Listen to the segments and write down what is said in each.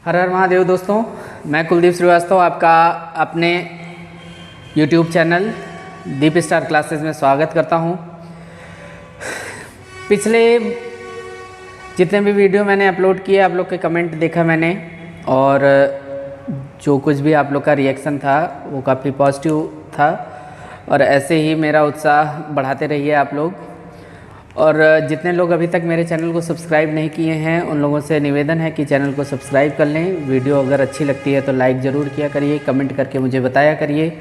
हर हर महादेव दोस्तों, मैं कुलदीप श्रीवास्तव आपका अपने YouTube चैनल दीप स्टार क्लासेस में स्वागत करता हूं। पिछले जितने भी वीडियो मैंने अपलोड किए, आप लोग के कमेंट देखा मैंने, और जो कुछ भी आप लोग का रिएक्शन था वो काफ़ी पॉजिटिव था, और ऐसे ही मेरा उत्साह बढ़ाते रहिए आप लोग। और जितने लोग अभी तक मेरे चैनल को सब्सक्राइब नहीं किए हैं उन लोगों से निवेदन है कि चैनल को सब्सक्राइब कर लें। वीडियो अगर अच्छी लगती है तो लाइक ज़रूर किया करिए, कमेंट करके मुझे बताया करिए।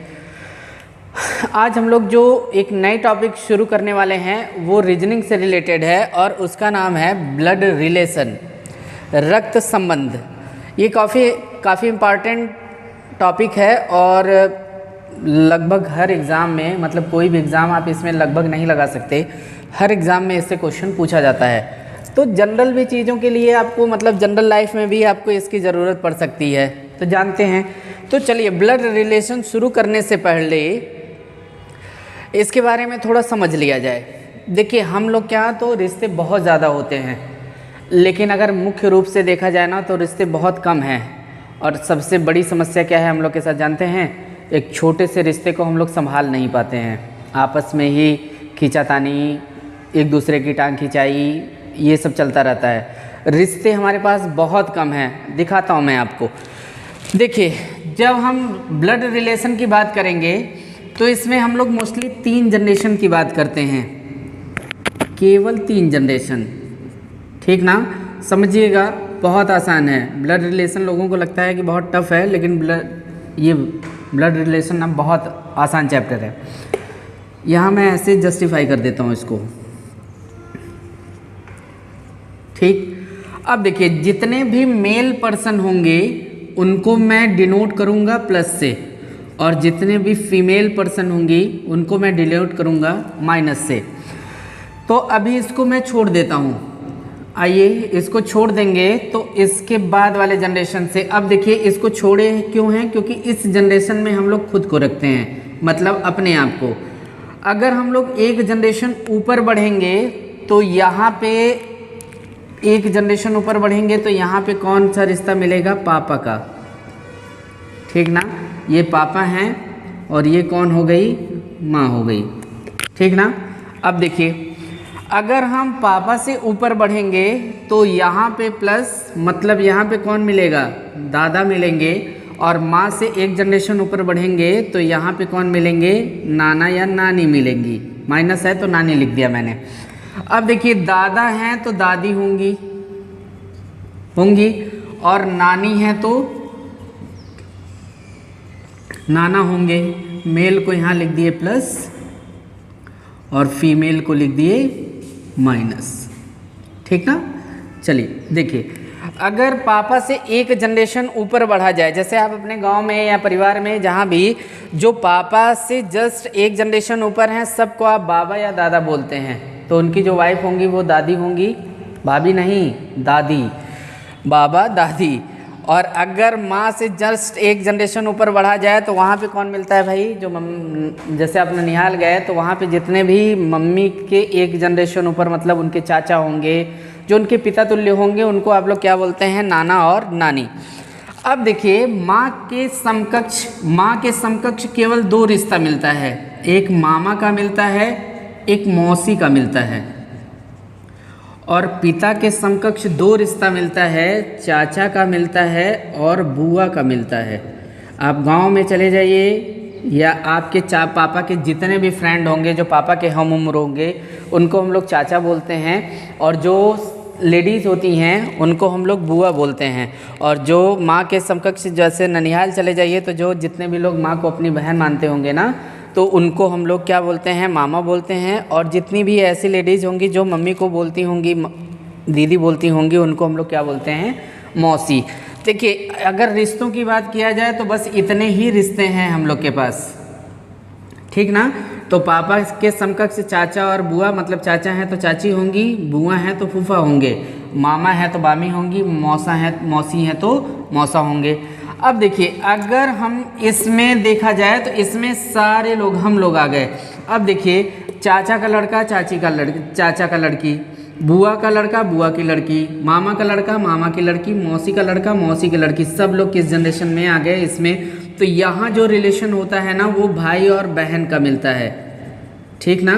आज हम लोग जो एक नई टॉपिक शुरू करने वाले हैं वो रीजनिंग से रिलेटेड है, और उसका नाम है ब्लड रिलेशन, रक्त संबंध। ये काफ़ी इम्पॉर्टेंट टॉपिक है, और लगभग हर एग्ज़ाम में, मतलब कोई भी एग्ज़ाम आप इसमें लगभग नहीं लगा सकते, हर एग्ज़ाम में इससे क्वेश्चन पूछा जाता है। तो जनरल भी चीज़ों के लिए आपको, मतलब जनरल लाइफ में भी आपको इसकी ज़रूरत पड़ सकती है, तो जानते हैं। तो चलिए, ब्लड रिलेशन शुरू करने से पहले इसके बारे में थोड़ा समझ लिया जाए। देखिए, हम लोग क्या तो रिश्ते बहुत ज़्यादा होते हैं, लेकिन अगर मुख्य रूप से देखा जाए ना तो रिश्ते बहुत कम हैं। और सबसे बड़ी समस्या क्या है हम लोग के साथ जानते हैं? एक छोटे से रिश्ते को हम लोग संभाल नहीं पाते हैं, आपस में ही खींचातानी, एक दूसरे की टांग खिंचाई, ये सब चलता रहता है। रिश्ते हमारे पास बहुत कम हैं। दिखाता हूँ मैं आपको। देखिए, जब हम ब्लड रिलेशन की बात करेंगे तो इसमें हम लोग मोस्टली 3 जनरेशन की बात करते हैं, केवल 3 जनरेशन। ठीक ना? समझिएगा, बहुत आसान है। ब्लड रिलेशन लोगों को लगता है कि बहुत टफ है, लेकिन ब्लड रिलेशन ना बहुत आसान चैप्टर है। यहाँ मैं ऐसे जस्टिफाई कर देता हूँ इसको। ठीक, अब देखिए, जितने भी मेल पर्सन होंगे उनको मैं डिनोट करूँगा प्लस से, और जितने भी फीमेल पर्सन होंगी उनको मैं डिनोट करूँगा माइनस से। तो अभी इसको मैं छोड़ देता हूँ। आइए, इसको छोड़ देंगे तो इसके बाद वाले जनरेशन से, अब देखिए इसको छोड़े क्यों हैं? क्योंकि इस जनरेशन में हम लोग खुद को रखते हैं, मतलब अपने आप को। अगर हम लोग एक जनरेशन ऊपर बढ़ेंगे तो यहाँ पे एक जनरेशन ऊपर बढ़ेंगे तो यहाँ पे कौन सा रिश्ता मिलेगा? पापा का। ठीक ना? ये पापा हैं और ये कौन हो गई? माँ हो गई। ठीक ना? अब देखिए, अगर हम पापा से ऊपर बढ़ेंगे तो यहाँ पे प्लस, मतलब यहाँ पे कौन मिलेगा? दादा मिलेंगे। और माँ से एक जनरेशन ऊपर बढ़ेंगे तो यहाँ पे कौन मिलेंगे? नाना या नानी मिलेंगी। माइनस है तो नानी लिख दिया मैंने। अब देखिए, दादा हैं तो दादी होंगी, और नानी है तो नाना होंगे। मेल को यहाँ लिख दिए प्लस और फीमेल को लिख दिए माइनस। ठीक ना? चलिए देखिए, अगर पापा से एक जनरेशन ऊपर बढ़ा जाए, जैसे आप अपने गांव में या परिवार में जहाँ भी, जो पापा से जस्ट एक जनरेशन ऊपर हैं, सबको आप बाबा या दादा बोलते हैं, तो उनकी जो वाइफ होंगी वो दादी होंगी, भाभी नहीं, दादी, बाबा दादी। और अगर माँ से जस्ट एक जनरेशन ऊपर बढ़ा जाए तो वहाँ पे कौन मिलता है भाई? जो जैसे आप ननिहाल गए तो वहाँ पे जितने भी मम्मी के एक जनरेशन ऊपर, मतलब उनके चाचा होंगे, जो उनके पिता तुल्य होंगे, उनको आप लोग क्या बोलते हैं? नाना और नानी। अब देखिए, माँ के समकक्ष केवल 2 रिश्ता मिलता है, एक मामा का मिलता है, एक मौसी का मिलता है। और पिता के समकक्ष 2 रिश्ता मिलता है, चाचा का मिलता है और बुआ का मिलता है। आप गांव में चले जाइए, या आपके पापा के जितने भी फ्रेंड होंगे जो पापा के हम उम्र होंगे, उनको हम लोग चाचा बोलते हैं, और जो लेडीज़ होती हैं उनको हम लोग बुआ बोलते हैं। और जो माँ के समकक्ष, जैसे ननिहाल चले जाइए तो जो जितने भी लोग माँ को अपनी बहन मानते होंगे ना, तो उनको हम लोग क्या बोलते हैं? मामा बोलते हैं। और जितनी भी ऐसी लेडीज़ होंगी जो मम्मी को बोलती होंगी, दीदी बोलती होंगी, उनको हम लोग क्या बोलते हैं? मौसी। देखिए, अगर रिश्तों की बात किया जाए तो बस इतने ही रिश्ते हैं हम लोग के पास। ठीक ना? तो पापा के समकक्ष चाचा और बुआ, मतलब चाचा हैं तो चाची होंगी, बुआ हैं तो फूफा होंगे, मामा है तो मामी होंगी, मौसी हैं तो मौसा होंगे। अब देखिए, अगर हम इसमें देखा जाए तो इसमें सारे लोग, हम लोग आ गए। अब देखिए, चाचा का लड़का, चाचा का लड़की, बुआ का लड़का, बुआ की लड़की, मामा का लड़का, मामा की लड़की, मौसी का लड़का, मौसी की लड़की, सब लोग किस जनरेशन में आ गए इसमें। तो यहाँ जो रिलेशन होता है ना वो भाई और बहन का मिलता है, ठीक ना।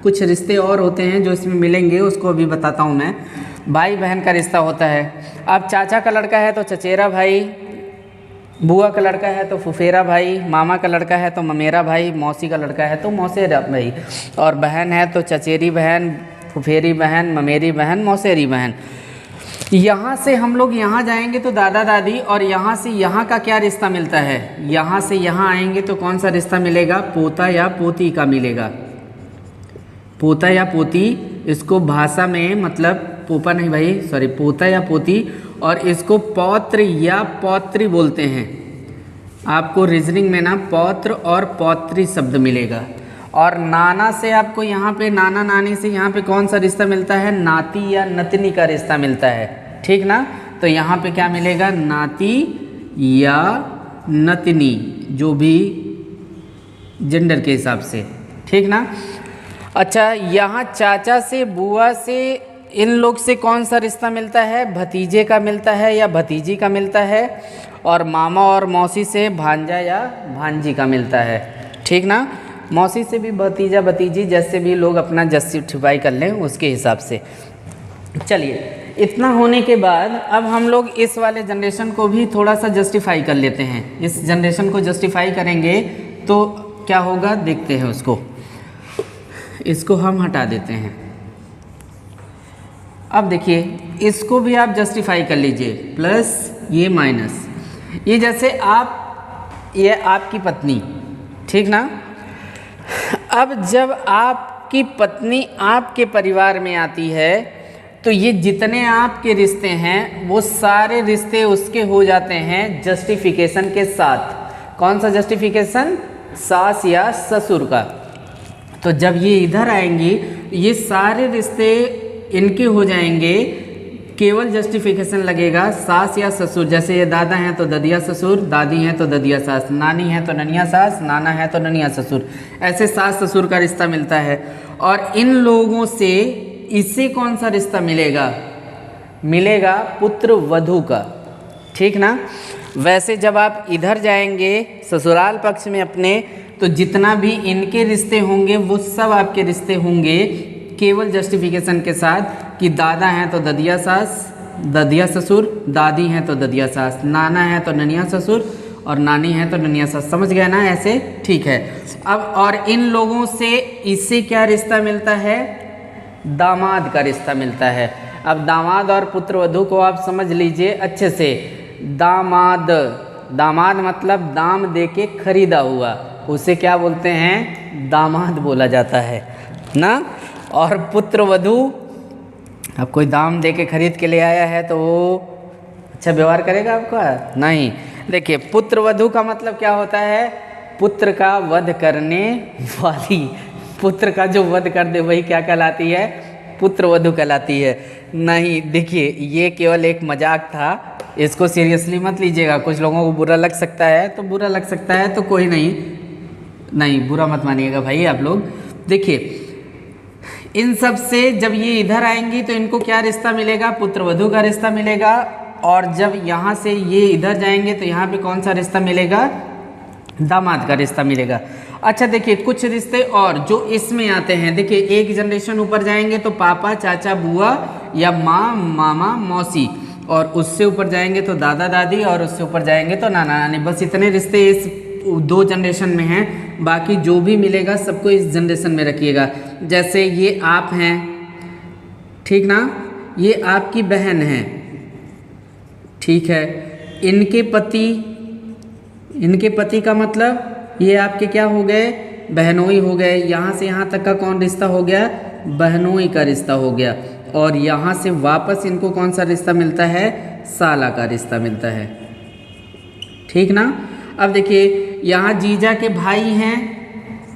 कुछ रिश्ते और होते हैं जो इसमें मिलेंगे, उसको अभी बताता हूँ मैं। भाई बहन का रिश्ता होता है। अब चाचा का लड़का है तो चचेरा भाई, बुआ का लड़का है तो फुफेरा भाई, मामा का लड़का है तो ममेरा भाई, मौसी का लड़का है तो मौसेरा भाई, और बहन है तो चचेरी बहन, फुफेरी बहन, ममेरी बहन, मौसेरी बहन। यहाँ से हम लोग यहाँ जाएंगे तो दादा दादी, और यहाँ से यहाँ का क्या रिश्ता मिलता है, यहाँ से यहाँ आएंगे तो कौन सा रिश्ता मिलेगा, पोता या पोती का मिलेगा। पोता या पोती, इसको भाषा में मतलब पोपा नहीं भाई, सॉरी, पोता या पोती, और इसको पौत्र या पौत्री बोलते हैं। आपको रीजनिंग में ना पौत्र और पौत्री शब्द मिलेगा। और नाना से आपको यहाँ पे, नाना नानी से यहाँ पे कौन सा रिश्ता मिलता है, नाती या नतनी का रिश्ता मिलता है, ठीक ना। तो यहाँ पे क्या मिलेगा, नाती या नतनी, जो भी जेंडर के हिसाब से, ठीक ना। अच्छा, यहाँ चाचा से, बुआ से, इन लोग से कौन सा रिश्ता मिलता है, भतीजे का मिलता है या भतीजी का मिलता है। और मामा और मौसी से भांजा या भांजी का मिलता है, ठीक ना। मौसी से भी भतीजा भतीजी, जैसे भी लोग अपना जस्टिफाई कर लें उसके हिसाब से। चलिए, इतना होने के बाद अब हम लोग इस वाले जनरेशन को भी थोड़ा सा जस्टिफाई कर लेते हैं। इस जनरेशन को जस्टिफाई करेंगे तो क्या होगा, देखते हैं उसको। इसको हम हटा देते हैं। अब देखिए, इसको भी आप जस्टिफाई कर लीजिए, प्लस ये माइनस, ये जैसे आप, ये आपकी पत्नी, ठीक ना। अब जब आपकी पत्नी आपके परिवार में आती है तो ये जितने आपके रिश्ते हैं वो सारे रिश्ते उसके हो जाते हैं जस्टिफिकेशन के साथ। कौन सा जस्टिफिकेशन, सास या ससुर का। तो जब ये इधर आएंगी ये सारे रिश्ते इनके हो जाएंगे, केवल जस्टिफिकेशन लगेगा सास या ससुर। जैसे ये दादा हैं तो ददिया ससुर, दादी हैं तो ददिया सास, नानी है तो ननिया सास, नाना है तो ननिया ससुर, ऐसे सास ससुर का रिश्ता मिलता है। और इन लोगों से इससे कौन सा रिश्ता मिलेगा, मिलेगा पुत्र वधू का, ठीक ना। वैसे जब आप इधर जाएंगे ससुराल पक्ष में अपने, तो जितना भी इनके रिश्ते होंगे वो सब आपके रिश्ते होंगे केवल जस्टिफिकेशन के साथ कि दादा हैं तो ददिया सास, ददिया ससुर, दादी हैं तो ददिया सास, नाना है तो ननिया ससुर, और नानी है तो ननिया सास। समझ गया ना ऐसे, ठीक है। अब और इन लोगों से इससे क्या रिश्ता मिलता है, दामाद का रिश्ता मिलता है। अब दामाद और पुत्रवधू को आप समझ लीजिए अच्छे से। दामाद, दामाद मतलब दाम दे के खरीदा हुआ, उसे क्या बोलते हैं, दामाद बोला जाता है ना। और पुत्रवधू, अब कोई दाम दे के खरीद के ले आया है तो वो अच्छा व्यवहार करेगा आपका, नहीं। देखिए, पुत्रवधू का मतलब क्या होता है, पुत्र का वध करने वाली, पुत्र का जो वध कर दे वही क्या कहलाती है, पुत्रवधू कहलाती है। नहीं, देखिए ये केवल एक मजाक था, इसको सीरियसली मत लीजिएगा। कुछ लोगों को बुरा लग सकता है तो बुरा लग सकता है, तो कोई नहीं बुरा मत मानिएगा भाई आप लोग। देखिए, इन सब से जब ये इधर आएंगी तो इनको क्या रिश्ता मिलेगा, पुत्रवधू का रिश्ता मिलेगा। और जब यहाँ से ये इधर जाएंगे तो यहाँ पे कौन सा रिश्ता मिलेगा, दामाद का रिश्ता मिलेगा। अच्छा देखिए, कुछ रिश्ते और जो इसमें आते हैं, देखिए एक जनरेशन ऊपर जाएंगे तो पापा, चाचा, बुआ या माँ, मामा, मौसी, और उससे ऊपर जाएंगे तो दादा दादी, और उससे ऊपर जाएंगे तो नाना नानी। बस इतने रिश्ते इस 2 जनरेशन में हैं। बाकी जो भी मिलेगा सबको इस जनरेशन में रखिएगा। जैसे ये आप हैं, ठीक ना, ये आपकी बहन है, ठीक है। इनके पति का मतलब ये आपके क्या हो गए, बहनोई हो गए। यहाँ से यहाँ तक का कौन रिश्ता हो गया, बहनोई का रिश्ता हो गया। और यहाँ से वापस इनको कौन सा रिश्ता मिलता है, साला का रिश्ता मिलता है, ठीक ना। अब देखिए, यहाँ जीजा के भाई हैं,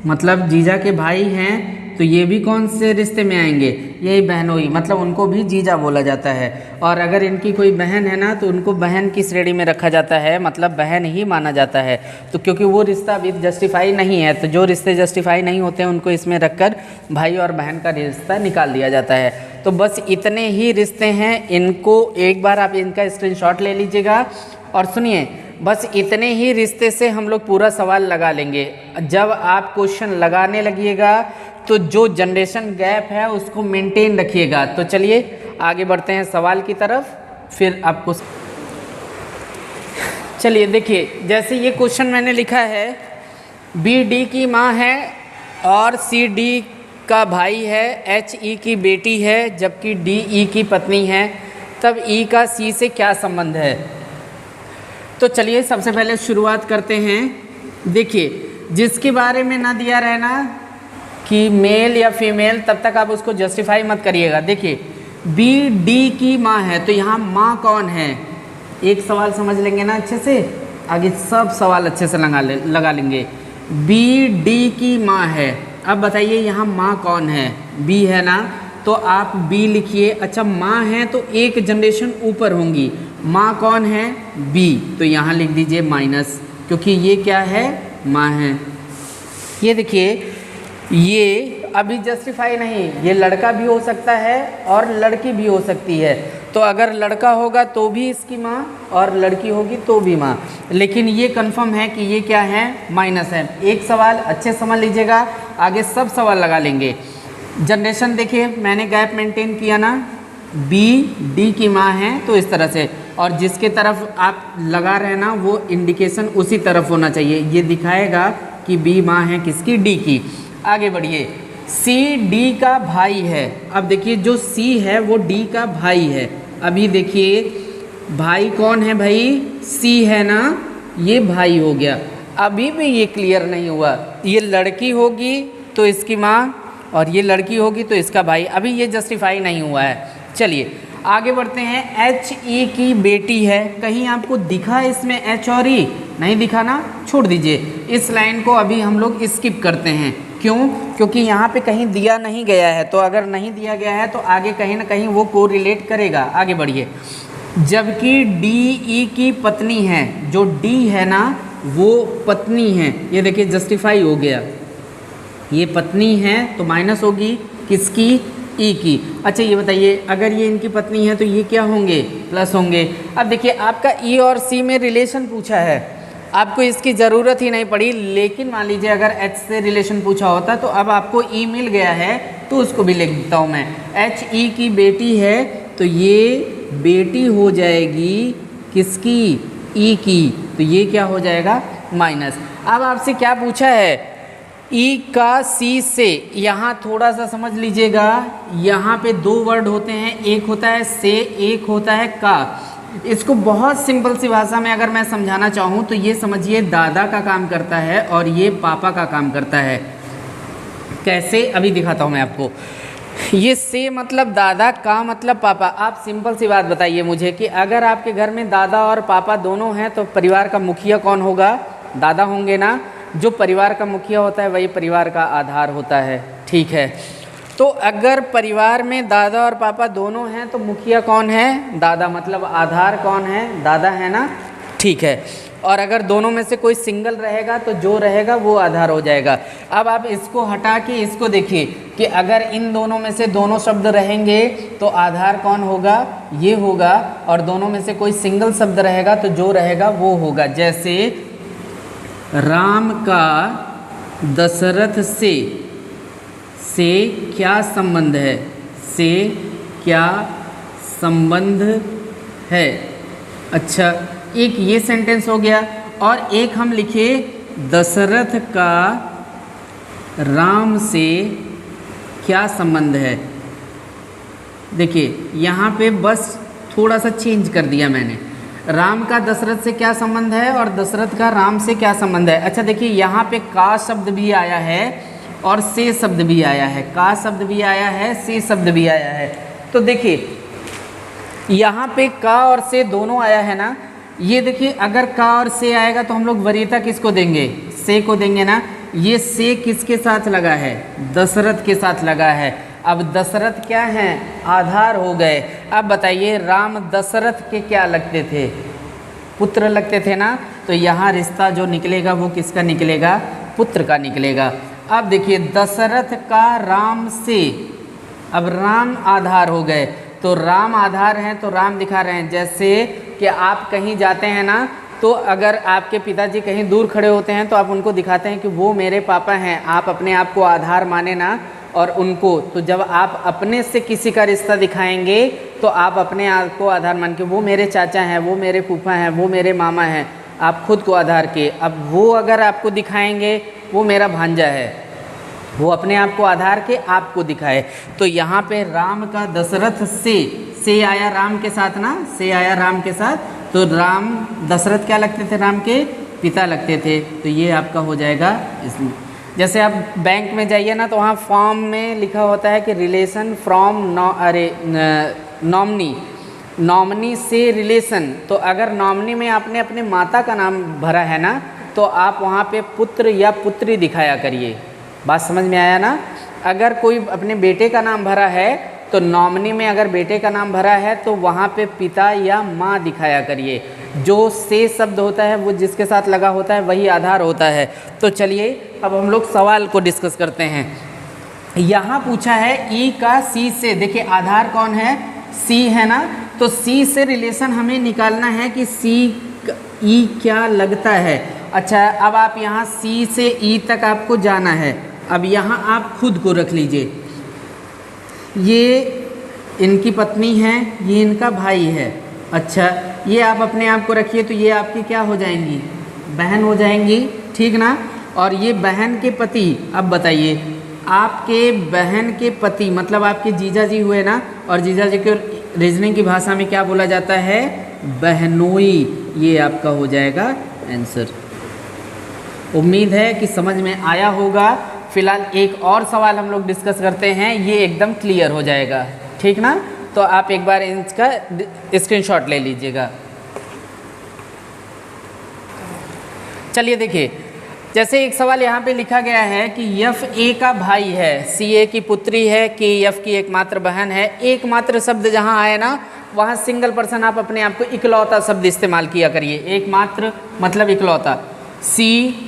मतलब जीजा के भाई हैं तो ये भी कौन से रिश्ते में आएंगे, यही बहनोई, मतलब उनको भी जीजा बोला जाता है। और अगर इनकी कोई बहन है ना तो उनको बहन की श्रेणी में रखा जाता है, मतलब बहन ही माना जाता है। तो क्योंकि वो रिश्ता अभी जस्टिफाई नहीं है, तो जो रिश्ते जस्टिफाई नहीं होते हैं उनको इसमें रखकर भाई और बहन का रिश्ता निकाल दिया जाता है। तो बस इतने ही रिश्ते हैं, इनको एक बार आप इनका स्क्रीनशॉट ले लीजिएगा। और सुनिए, बस इतने ही रिश्ते से हम लोग पूरा सवाल लगा लेंगे। जब आप क्वेश्चन लगाने लगिएगा तो जो जनरेशन गैप है उसको मेंटेन रखिएगा। तो चलिए आगे बढ़ते हैं सवाल की तरफ, फिर आपको चलिए देखिए, जैसे ये क्वेश्चन मैंने लिखा है, बी डी की माँ है और सी डी का भाई है, एच ई की बेटी है, जबकि डी ई की पत्नी है, तब ई का सी से क्या संबंध है। तो चलिए सबसे पहले शुरुआत करते हैं। देखिए, जिसके बारे में ना दिया रहे ना कि मेल या फीमेल, तब तक आप उसको जस्टिफाई मत करिएगा। देखिए, बी डी की माँ है, तो यहाँ माँ कौन है, एक सवाल समझ लेंगे ना अच्छे से, आगे सब सवाल अच्छे से लगा लेंगे। बी डी की माँ है, अब बताइए यहाँ माँ कौन है, बी है ना, तो आप बी लिखिए। अच्छा, माँ है तो एक जनरेशन ऊपर होंगी, माँ कौन है, बी, तो यहाँ लिख दीजिए माइनस, क्योंकि ये क्या है, माँ है। ये देखिए, ये अभी जस्टिफाई नहीं, ये लड़का भी हो सकता है और लड़की भी हो सकती है। तो अगर लड़का होगा तो भी इसकी माँ और लड़की होगी तो भी माँ, लेकिन ये कंफर्म है कि ये क्या है, माइनस है। एक सवाल अच्छे समझ लीजिएगा, आगे सब सवाल लगा लेंगे। जनरेशन देखिए, मैंने गैप मेंटेन किया ना, बी डी की माँ है तो इस तरह से, और जिसके तरफ आप लगा रहे हैं ना वो इंडिकेशन उसी तरफ होना चाहिए, ये दिखाएगा कि बी माँ है किसकी, डी की। आगे बढ़िए, सी डी का भाई है। अब देखिए, जो सी है वो डी का भाई है। अभी देखिए, भाई कौन है भाई, सी है ना, ये भाई हो गया। अभी भी ये क्लियर नहीं हुआ, ये लड़की होगी तो इसकी माँ और ये लड़की होगी तो इसका भाई, अभी ये जस्टिफाई नहीं हुआ है। चलिए आगे बढ़ते हैं। एच ई की बेटी है, कहीं आपको दिखा इसमें एच और ई, नहीं दिखा ना, छोड़ दीजिए, इस लाइन को अभी हम लोग स्किप करते हैं। क्यों, क्योंकि यहाँ पे कहीं दिया नहीं गया है, तो अगर नहीं दिया गया है तो आगे कहीं ना कहीं वो कोरिलेट करेगा। आगे बढ़िए, जबकि डी ई की पत्नी है, जो डी है ना वो पत्नी है, ये देखिए जस्टिफाई हो गया, ये पत्नी है तो माइनस होगी किसकी, ई की। अच्छा ये बताइए, अगर ये इनकी पत्नी है तो ये क्या होंगे, प्लस होंगे। अब देखिए, आपका ई और सी में रिलेशन पूछा है, आपको इसकी ज़रूरत ही नहीं पड़ी, लेकिन मान लीजिए अगर एच से रिलेशन पूछा होता तो अब आपको ई मिल गया है तो उसको भी लिख देता हूँ मैं। एच ई की बेटी है तो ये बेटी हो जाएगी किसकी, ई की, तो ये क्या हो जाएगा, माइनस। अब आपसे क्या पूछा है, ई का सी से, यहाँ थोड़ा सा समझ लीजिएगा, यहाँ पे दो वर्ड होते हैं, एक होता है से, एक होता है का। इसको बहुत सिंपल सी भाषा में अगर मैं समझाना चाहूँ तो ये समझिए, दादा का काम करता है और ये पापा का काम करता है। कैसे, अभी दिखाता हूँ मैं आपको। ये से मतलब दादा, का मतलब पापा। आप सिंपल सी बात बताइए मुझे कि अगर आपके घर में दादा और पापा दोनों हैं तो परिवार का मुखिया कौन होगा, दादा होंगे ना। जो परिवार का मुखिया होता है वही परिवार का आधार होता है, ठीक है। तो अगर परिवार में दादा और पापा दोनों हैं तो मुखिया कौन है, दादा, मतलब आधार कौन है, दादा है ना, ठीक है। और अगर दोनों में से कोई सिंगल रहेगा तो जो रहेगा वो आधार हो जाएगा। अब आप इसको हटा के इसको देखिए कि अगर इन दोनों में से दोनों शब्द रहेंगे तो आधार कौन होगा, ये होगा, और दोनों में से कोई सिंगल शब्द रहेगा तो जो रहेगा वो होगा। जैसे राम का दशरथ से क्या संबंध है, से क्या संबंध है। अच्छा, एक ये सेंटेंस हो गया, और एक हम लिखे दशरथ का राम से क्या संबंध है। देखिए यहाँ पे बस थोड़ा सा चेंज कर दिया मैंने, राम का दशरथ से क्या संबंध है और दशरथ का राम से क्या संबंध है। अच्छा देखिए, यहाँ पे का शब्द भी आया है और से शब्द भी आया है, का शब्द भी आया है, से शब्द भी आया है। तो देखिए यहाँ पे का और से दोनों आया है ना। ये देखिए, अगर का और से आएगा तो हम लोग वरीयता किसको देंगे, से को देंगे ना। ये से किसके साथ लगा है? दशरथ के साथ लगा है। अब दशरथ क्या हैं? आधार हो गए। अब बताइए राम दशरथ के क्या लगते थे? पुत्र लगते थे ना। तो यहाँ रिश्ता जो निकलेगा वो किसका निकलेगा? पुत्र का निकलेगा। अब देखिए दशरथ का राम से, अब राम आधार हो गए तो राम आधार हैं तो राम दिखा रहे हैं। जैसे कि आप कहीं जाते हैं ना, तो अगर आपके पिताजी कहीं दूर खड़े होते हैं तो आप उनको दिखाते हैं कि वो मेरे पापा हैं, आप अपने आप को आधार माने ना और उनको। तो जब आप अपने से किसी का रिश्ता दिखाएंगे तो आप अपने आप को आधार मान के, वो मेरे चाचा हैं, वो मेरे फूफा हैं, वो मेरे मामा हैं, आप खुद को आधार के। अब वो अगर आपको दिखाएंगे वो मेरा भांजा है, वो अपने आप को आधार के आपको दिखाए। तो यहाँ पे राम का दशरथ से आया राम के साथ ना, से आया राम के साथ, तो राम दशरथ क्या लगते थे? राम के पिता लगते थे। तो ये आपका हो जाएगा इसमें। जैसे आप बैंक में जाइए ना तो वहाँ फॉर्म में लिखा होता है कि रिलेशन फ्रॉम नॉमिनी से रिलेशन। तो अगर नॉमिनी में आपने अपने माता का नाम भरा है ना, तो आप वहाँ पे पुत्र या पुत्री दिखाया करिए। बात समझ में आया ना? अगर कोई अपने बेटे का नाम भरा है तो नॉमिनी में अगर बेटे का नाम भरा है तो वहाँ पे पिता या माँ दिखाया करिए। जो से शब्द होता है वो जिसके साथ लगा होता है वही आधार होता है। तो चलिए अब हम लोग सवाल को डिस्कस करते हैं। यहाँ पूछा है ई का सी से, देखिए आधार कौन है? सी है ना। तो सी से रिलेशन हमें निकालना है कि सी ई क्या लगता है। अच्छा, अब आप यहाँ सी से ई तक आपको जाना है। अब यहाँ आप खुद को रख लीजिए, ये इनकी पत्नी है, ये इनका भाई है। अच्छा, ये आप अपने आप को रखिए तो ये आपकी क्या हो जाएंगी? बहन हो जाएंगी, ठीक ना। और ये बहन के पति, अब बताइए आपके बहन के पति मतलब आपके जीजा जी हुए ना, और जीजा जी के रीजनिंग की भाषा में क्या बोला जाता है? बहनोई। ये आपका हो जाएगा आंसर। उम्मीद है कि समझ में आया होगा। फिलहाल एक और सवाल हम लोग डिस्कस करते हैं, ये एकदम क्लियर हो जाएगा, ठीक ना। तो आप एक बार इसका स्क्रीनशॉट ले लीजिएगा। चलिए देखिए, जैसे एक सवाल यहाँ पे लिखा गया है कि यफ ए का भाई है, सी ए की पुत्री है, कि यफ की एकमात्र बहन है। एकमात्र शब्द जहाँ आए ना वहाँ सिंगल पर्सन आप अपने आप को इकलौता शब्द इस्तेमाल किया करिए। एकमात्र मतलब इकलौता, सी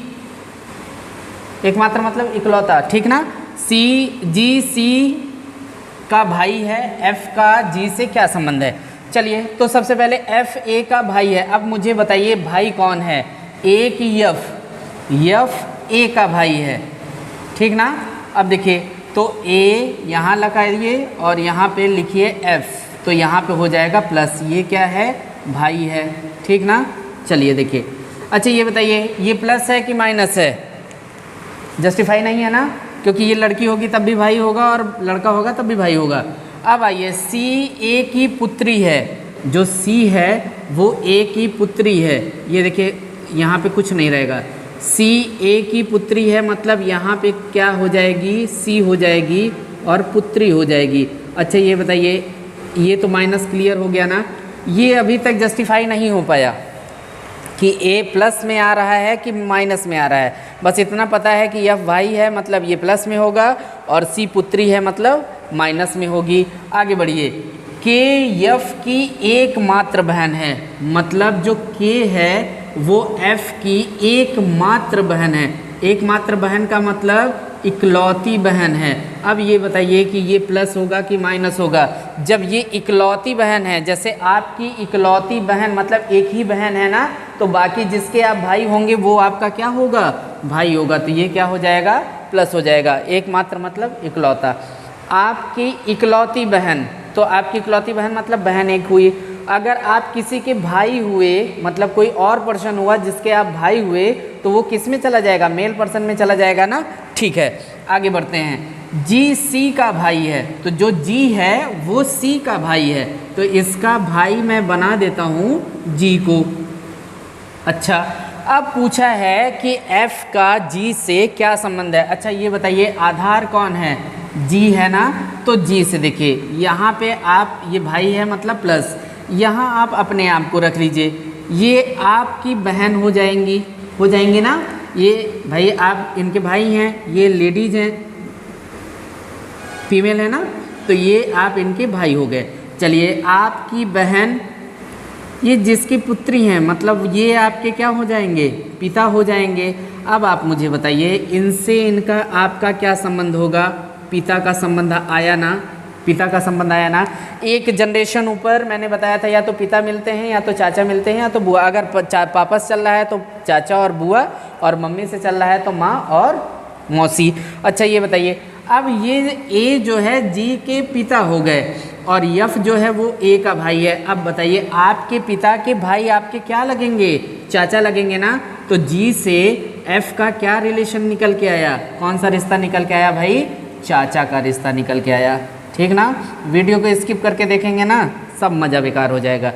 एकमात्र मतलब इकलौता, ठीक ना। सी जी सी का भाई है, एफ का जी से क्या संबंध है? चलिए तो सबसे पहले एफ ए का भाई है। अब मुझे बताइए भाई कौन है? एक यफ ए का भाई है, ठीक ना। अब देखिए तो ए यहाँ लगाइए और यहाँ पे लिखिए एफ, तो यहाँ पे हो जाएगा प्लस, ये क्या है? भाई है, ठीक ना। चलिए देखिए, अच्छा ये बताइए ये प्लस है कि माइनस है? जस्टिफाई नहीं है ना, क्योंकि ये लड़की होगी तब भी भाई होगा और लड़का होगा तब भी भाई होगा। अब आइए सी ए की पुत्री है, जो सी है वो ए की पुत्री है। ये देखिए यहाँ पे कुछ नहीं रहेगा, सी ए की पुत्री है मतलब यहाँ पे क्या हो जाएगी? सी हो जाएगी और पुत्री हो जाएगी। अच्छा ये बताइए, ये तो माइनस क्लियर हो गया ना। ये अभी तक जस्टिफाई नहीं हो पाया कि ए प्लस में आ रहा है कि माइनस में आ रहा है। बस इतना पता है कि यफ भाई है मतलब ये प्लस में होगा और सी पुत्री है मतलब माइनस में होगी। आगे बढ़िए, के यफ की एकमात्र बहन है, मतलब जो के है वो एफ की एकमात्र बहन है। एकमात्र बहन का मतलब इकलौती बहन है। अब ये बताइए कि ये प्लस होगा कि माइनस होगा? जब ये इकलौती बहन है, जैसे आपकी इकलौती बहन मतलब एक ही बहन है ना, तो बाकी जिसके आप भाई होंगे वो आपका क्या होगा? भाई होगा। तो ये क्या हो जाएगा? प्लस हो जाएगा। एकमात्र मतलब इकलौता। आपकी इकलौती बहन, तो आपकी इकलौती बहन मतलब बहन एक हुई। अगर आप किसी के भाई हुए मतलब कोई और पर्सन हुआ जिसके आप भाई हुए, तो वो किस में चला जाएगा? मेल पर्सन में चला जाएगा ना। ठीक है, आगे बढ़ते हैं। जी सी का भाई है, तो जो जी है वो सी का भाई है, तो इसका भाई मैं बना देता हूँ जी को। अच्छा, अब पूछा है कि एफ का जी से क्या संबंध है? अच्छा ये बताइए, आधार कौन है? जी है ना, तो जी से देखिए यहाँ पे आप, ये भाई है मतलब प्लस, यहाँ आप अपने आप को रख लीजिए, ये आपकी बहन हो जाएंगी ना। ये भाई आप इनके भाई हैं, ये लेडीज हैं, फीमेल है ना, तो ये आप इनके भाई हो गए। चलिए आपकी बहन, ये जिसकी पुत्री हैं, मतलब ये आपके क्या हो जाएंगे, पिता हो जाएंगे। अब आप मुझे बताइए इनसे इनका आपका क्या संबंध होगा, पिता का संबंध आया ना, पिता का संबंध आया ना। एक जनरेशन ऊपर मैंने बताया था या तो पिता मिलते हैं या तो चाचा मिलते हैं या तो बुआ। अगर पापा से चल रहा है तो चाचा और बुआ, और मम्मी से चल रहा है तो माँ और मौसी। अच्छा ये बताइए, अब ये ए जो है जी के पिता हो गए और यफ जो है वो ए का भाई है। अब बताइए आपके पिता के भाई आपके क्या लगेंगे, चाचा लगेंगे ना। तो जी से एफ का क्या रिलेशन निकल के आया, कौन सा रिश्ता निकल के आया भाई, चाचा का रिश्ता निकल के आया। ठीक ना, वीडियो को स्किप करके देखेंगे ना सब मज़ा बेकार हो जाएगा।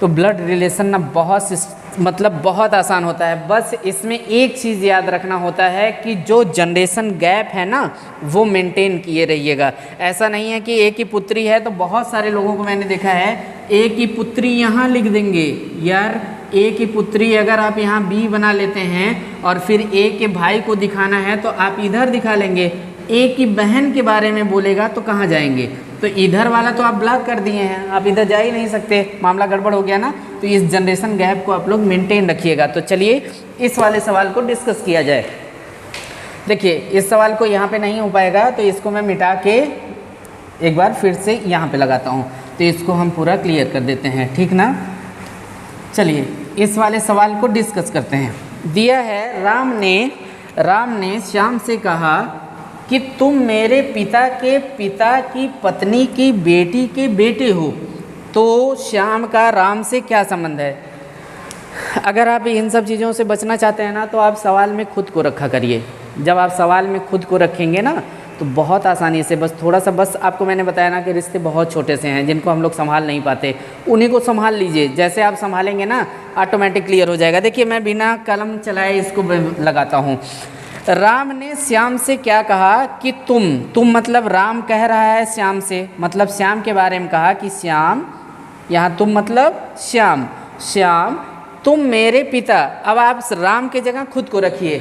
तो ब्लड रिलेशन ना बहुत आसान होता है। बस इसमें एक चीज़ याद रखना होता है कि जो जनरेशन गैप है ना वो मेंटेन किए रहिएगा। ऐसा नहीं है कि एक ही पुत्री है तो बहुत सारे लोगों को मैंने देखा है एक ही पुत्री यहाँ लिख देंगे। यार एक ही पुत्री अगर आप यहाँ बी बना लेते हैं और फिर ए के भाई को दिखाना है तो आप इधर दिखा लेंगे। एक ही बहन के बारे में बोलेगा तो कहाँ जाएंगे, तो इधर वाला तो आप ब्लॉक कर दिए हैं, आप इधर जा ही नहीं सकते, मामला गड़बड़ हो गया ना। तो इस जनरेशन गैप को आप लोग मेंटेन रखिएगा। तो चलिए इस वाले सवाल को डिस्कस किया जाए। देखिए इस सवाल को यहाँ पे नहीं हो पाएगा तो इसको मैं मिटा के एक बार फिर से यहाँ पे लगाता हूँ, तो इसको हम पूरा क्लियर कर देते हैं। ठीक ना, चलिए इस वाले सवाल को डिस्कस करते हैं। दिया है राम ने श्याम से कहा कि तुम मेरे पिता के पिता की पत्नी की बेटी के बेटे हो, तो श्याम का राम से क्या संबंध है। अगर आप इन सब चीज़ों से बचना चाहते हैं ना तो आप सवाल में खुद को रखा करिए। जब आप सवाल में खुद को रखेंगे ना तो बहुत आसानी से, बस आपको मैंने बताया ना कि रिश्ते बहुत छोटे से हैं जिनको हम लोग संभाल नहीं पाते, उन्हीं को संभाल लीजिए। जैसे आप संभालेंगे ना ऑटोमेटिक क्लियर हो जाएगा। देखिए मैं बिना कलम चलाए इसको लगाता हूँ। राम ने श्याम से क्या कहा कि तुम मतलब राम कह रहा है श्याम से, मतलब श्याम के बारे में कहा कि श्याम, यहाँ तुम मतलब श्याम तुम मेरे पिता। अब आप राम के जगह खुद को रखिए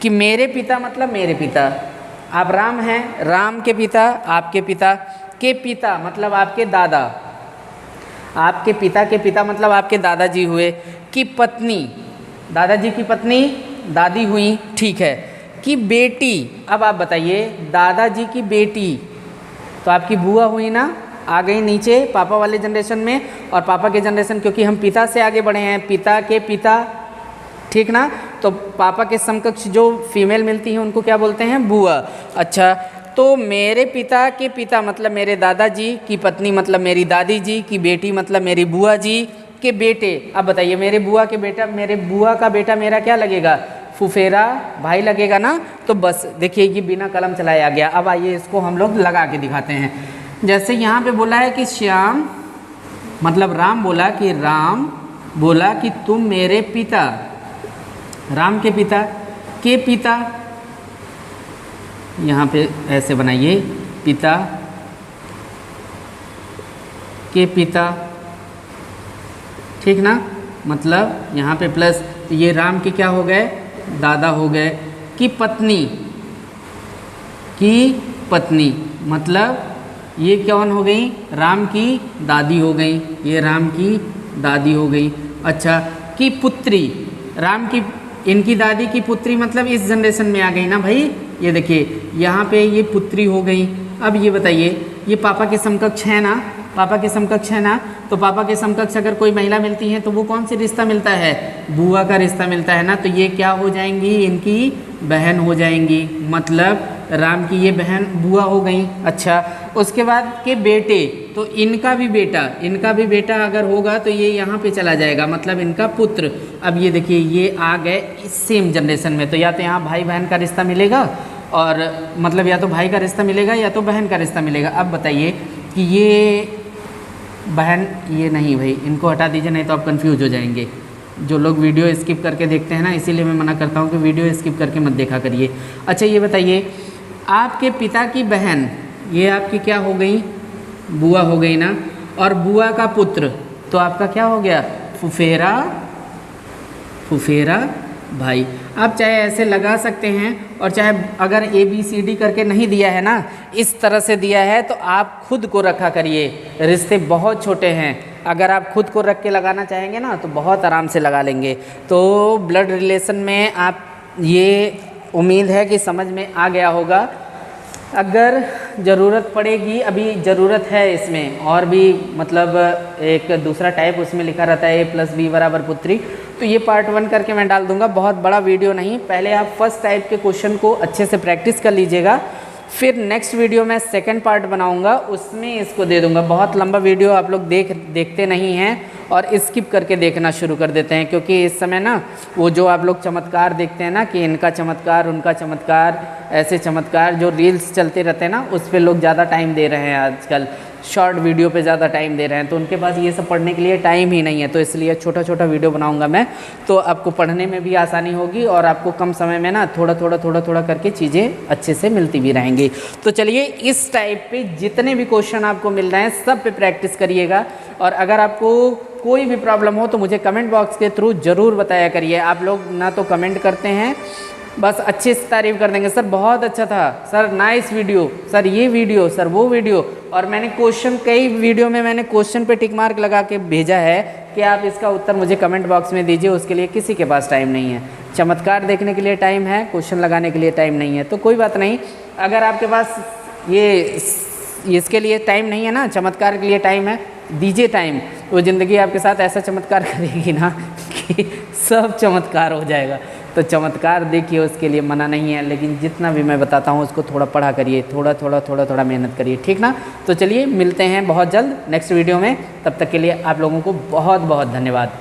कि मेरे पिता मतलब मेरे पिता, आप राम हैं, राम के पिता आपके पिता के पिता मतलब आपके दादा, आपके पिता के पिता मतलब आपके दादाजी हुए, की पत्नी दादाजी की पत्नी दादी हुई, ठीक है, कि बेटी। अब आप बताइए दादाजी की बेटी तो आपकी बुआ हुई ना, आ गई नीचे पापा वाले जनरेशन में, और पापा के जनरेशन क्योंकि हम पिता से आगे बढ़े हैं, पिता के पिता, ठीक ना। तो पापा के समकक्ष जो फीमेल मिलती हैं उनको क्या बोलते हैं, बुआ। अच्छा तो मेरे पिता के पिता मतलब मेरे दादाजी की पत्नी मतलब मेरी दादी जी की बेटी मतलब मेरी बुआ जी के बेटे। अब बताइए मेरे बुआ का बेटा मेरा क्या लगेगा, फुफेरा भाई लगेगा ना। तो बस देखिए ये बिना कलम चलाए आ गया। अब आइए इसको हम लोग लगा के दिखाते हैं। जैसे यहाँ पे बोला है कि श्याम मतलब राम बोला कि तुम मेरे पिता, राम के पिता के पिता, यहाँ पे ऐसे बनाइए पिता के पिता, ठीक ना, मतलब यहाँ पे प्लस, तो ये राम के क्या हो गए, दादा हो गए, की पत्नी मतलब ये कौन हो गई, राम की दादी हो गई, ये राम की दादी हो गई। अच्छा की पुत्री, राम की इनकी दादी की पुत्री मतलब इस जनरेशन में आ गई ना भाई। ये देखिए यहाँ पे ये पुत्री हो गई। अब ये बताइए ये पापा के समकक्ष है ना, पापा के समकक्ष है ना, तो पापा के समकक्ष अगर कोई महिला मिलती है तो वो कौन सी रिश्ता मिलता है, बुआ का रिश्ता मिलता है ना। तो ये क्या हो जाएंगी, इनकी बहन हो जाएंगी, मतलब राम की ये बहन बुआ हो गई। अच्छा उसके बाद के बेटे, तो इनका भी बेटा अगर होगा तो ये यहाँ पे चला जाएगा, मतलब इनका पुत्र। अब ये देखिए ये आ गए सेम जनरेशन में, तो या तो यहाँ भाई बहन का रिश्ता मिलेगा, और मतलब या तो भाई का रिश्ता मिलेगा या तो बहन का रिश्ता मिलेगा। अब बताइए कि ये बहन, ये नहीं भाई, इनको हटा दीजिए नहीं तो आप कंफ्यूज हो जाएंगे। जो लोग वीडियो स्किप करके देखते हैं ना, इसीलिए मैं मना करता हूँ कि वीडियो स्किप करके मत देखा करिए। अच्छा ये बताइए आपके पिता की बहन, ये आपकी क्या हो गई, बुआ हो गई ना, और बुआ का पुत्र तो आपका क्या हो गया, फुफेरा भाई। आप चाहे ऐसे लगा सकते हैं और चाहे अगर ABCD करके नहीं दिया है ना, इस तरह से दिया है तो आप खुद को रखा करिए, रिश्ते बहुत छोटे हैं। अगर आप खुद को रख के लगाना चाहेंगे ना तो बहुत आराम से लगा लेंगे। तो ब्लड रिलेशन में आप ये उम्मीद है कि समझ में आ गया होगा। अगर ज़रूरत पड़ेगी, अभी ज़रूरत है इसमें और भी, मतलब एक दूसरा टाइप उसमें लिखा रहता है A+B बराबर पुत्री, तो ये पार्ट 1 करके मैं डाल दूंगा, बहुत बड़ा वीडियो नहीं। पहले आप फर्स्ट टाइप के क्वेश्चन को अच्छे से प्रैक्टिस कर लीजिएगा, फिर नेक्स्ट वीडियो में सेकंड पार्ट बनाऊंगा, उसमें इसको दे दूंगा। बहुत लंबा वीडियो आप लोग देखते नहीं हैं और स्किप करके देखना शुरू कर देते हैं, क्योंकि इस समय ना वो जो आप लोग चमत्कार देखते हैं ना कि इनका चमत्कार, उनका चमत्कार, ऐसे चमत्कार जो रील्स चलते रहते हैं ना, उस पर लोग ज़्यादा टाइम दे रहे हैं आजकल, शॉर्ट वीडियो पे ज़्यादा टाइम दे रहे हैं, तो उनके पास ये सब पढ़ने के लिए टाइम ही नहीं है। तो इसलिए छोटा छोटा वीडियो बनाऊंगा मैं, तो आपको पढ़ने में भी आसानी होगी और आपको कम समय में ना थोड़ा थोड़ा करके चीज़ें अच्छे से मिलती भी रहेंगी। तो चलिए, इस टाइप पे जितने भी क्वेश्चन आपको मिल रहे हैं सब पे प्रैक्टिस करिएगा। और अगर आपको कोई भी प्रॉब्लम हो तो मुझे कमेंट बॉक्स के थ्रू ज़रूर बताया करिए। आप लोग ना तो कमेंट करते हैं, बस अच्छे से तारीफ़ कर देंगे, सर बहुत अच्छा था, सर नाइस वीडियो, सर ये वीडियो, सर वो वीडियो। और मैंने क्वेश्चन, कई वीडियो में मैंने क्वेश्चन पे टिक मार्क लगा के भेजा है कि आप इसका उत्तर मुझे कमेंट बॉक्स में दीजिए। उसके लिए किसी के पास टाइम नहीं है। चमत्कार देखने के लिए टाइम है, क्वेश्चन लगाने के लिए टाइम नहीं है। तो कोई बात नहीं, अगर आपके पास ये इसके लिए टाइम नहीं है ना, चमत्कार के लिए टाइम है, दीजिए टाइम, तो ज़िंदगी आपके साथ ऐसा चमत्कार करेगी ना कि सब चमत्कार हो जाएगा। तो चमत्कार देखिए, उसके लिए मना नहीं है, लेकिन जितना भी मैं बताता हूँ उसको थोड़ा पढ़ा करिए, थोड़ा मेहनत करिए, ठीक ना। तो चलिए, मिलते हैं बहुत जल्द नेक्स्ट वीडियो में, तब तक के लिए आप लोगों को बहुत बहुत धन्यवाद।